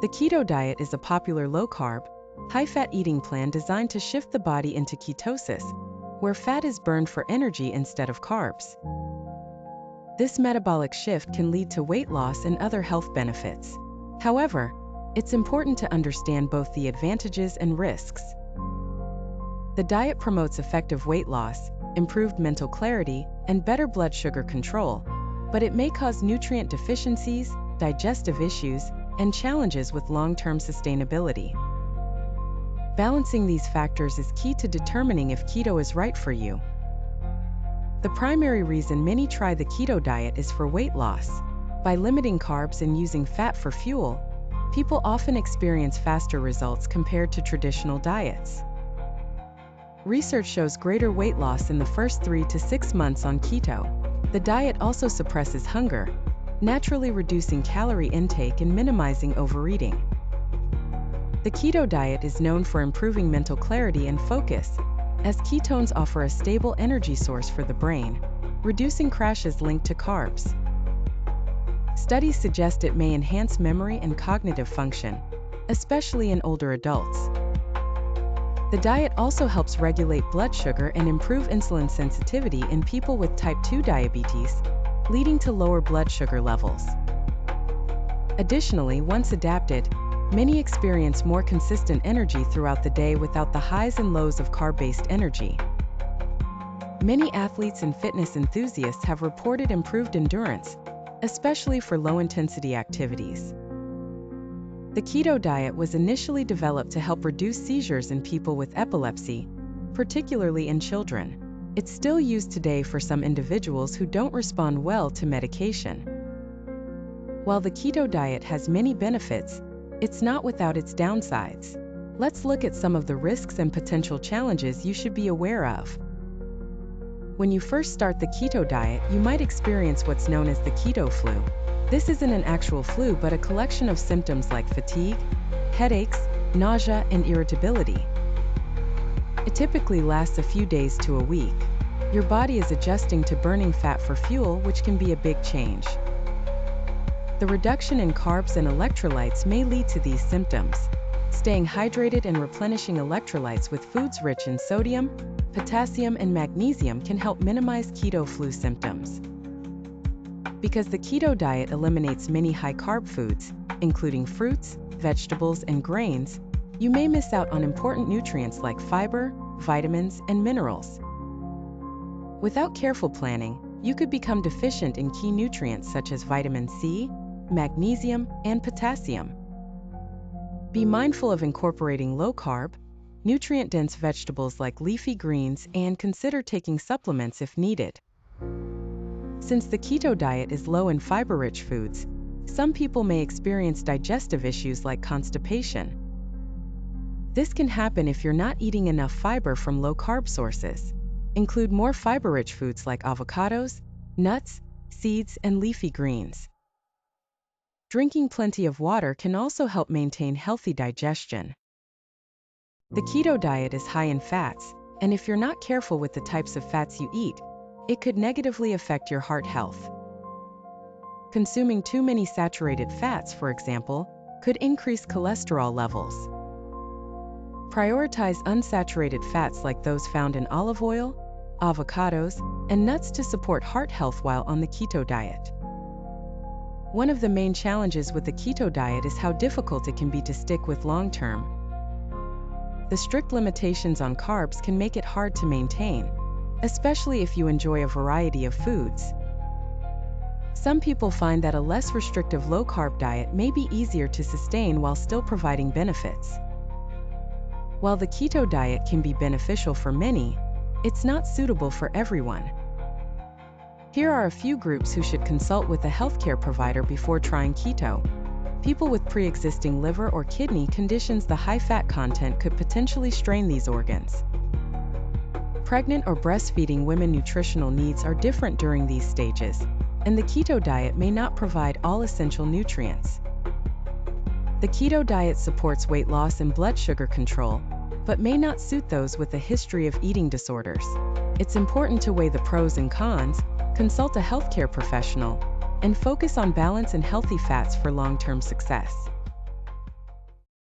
The keto diet is a popular low-carb, high-fat eating plan designed to shift the body into ketosis, where fat is burned for energy instead of carbs. This metabolic shift can lead to weight loss and other health benefits. However, it's important to understand both the advantages and risks. The diet promotes effective weight loss, improved mental clarity, and better blood sugar control, but it may cause nutrient deficiencies, digestive issues, and challenges with long-term sustainability. Balancing these factors is key to determining if keto is right for you. The primary reason many try the keto diet is for weight loss. By limiting carbs and using fat for fuel, people often experience faster results compared to traditional diets. Research shows greater weight loss in the first 3 to 6 months on keto. The diet also suppresses hunger, naturally reducing calorie intake and minimizing overeating. The keto diet is known for improving mental clarity and focus, as ketones offer a stable energy source for the brain, reducing crashes linked to carbs. Studies suggest it may enhance memory and cognitive function, especially in older adults. The diet also helps regulate blood sugar and improve insulin sensitivity in people with type 2 diabetes, leading to lower blood sugar levels. Additionally, once adapted, many experience more consistent energy throughout the day without the highs and lows of carb-based energy. Many athletes and fitness enthusiasts have reported improved endurance, especially for low-intensity activities. The keto diet was initially developed to help reduce seizures in people with epilepsy, particularly in children. It's still used today for some individuals who don't respond well to medication. While the keto diet has many benefits, it's not without its downsides. Let's look at some of the risks and potential challenges you should be aware of. When you first start the keto diet, you might experience what's known as the keto flu. This isn't an actual flu but a collection of symptoms like fatigue, headaches, nausea, and irritability. It typically lasts a few days to a week. Your body is adjusting to burning fat for fuel, which can be a big change. The reduction in carbs and electrolytes may lead to these symptoms. Staying hydrated and replenishing electrolytes with foods rich in sodium, potassium, and magnesium can help minimize keto flu symptoms. Because the keto diet eliminates many high-carb foods, including fruits, vegetables, and grains, you may miss out on important nutrients like fiber, vitamins, and minerals. Without careful planning, you could become deficient in key nutrients such as vitamin C, magnesium, and potassium. Be mindful of incorporating low-carb, nutrient-dense vegetables like leafy greens, and consider taking supplements if needed. Since the keto diet is low in fiber-rich foods, some people may experience digestive issues like constipation. This can happen if you're not eating enough fiber from low-carb sources. Include more fiber-rich foods like avocados, nuts, seeds, and leafy greens. Drinking plenty of water can also help maintain healthy digestion. The keto diet is high in fats, and if you're not careful with the types of fats you eat, it could negatively affect your heart health. Consuming too many saturated fats, for example, could increase cholesterol levels. Prioritize unsaturated fats like those found in olive oil, avocados, and nuts to support heart health while on the keto diet. One of the main challenges with the keto diet is how difficult it can be to stick with long-term. The strict limitations on carbs can make it hard to maintain, especially if you enjoy a variety of foods. Some people find that a less restrictive low-carb diet may be easier to sustain while still providing benefits. While the keto diet can be beneficial for many, it's not suitable for everyone. Here are a few groups who should consult with a healthcare provider before trying keto. People with pre-existing liver or kidney conditions. The high fat content could potentially strain these organs. Pregnant or breastfeeding women. Nutritional needs are different during these stages, and the keto diet may not provide all essential nutrients. The keto diet supports weight loss and blood sugar control, but may not suit those with a history of eating disorders. It's important to weigh the pros and cons, consult a healthcare professional, and focus on balance and healthy fats for long-term success.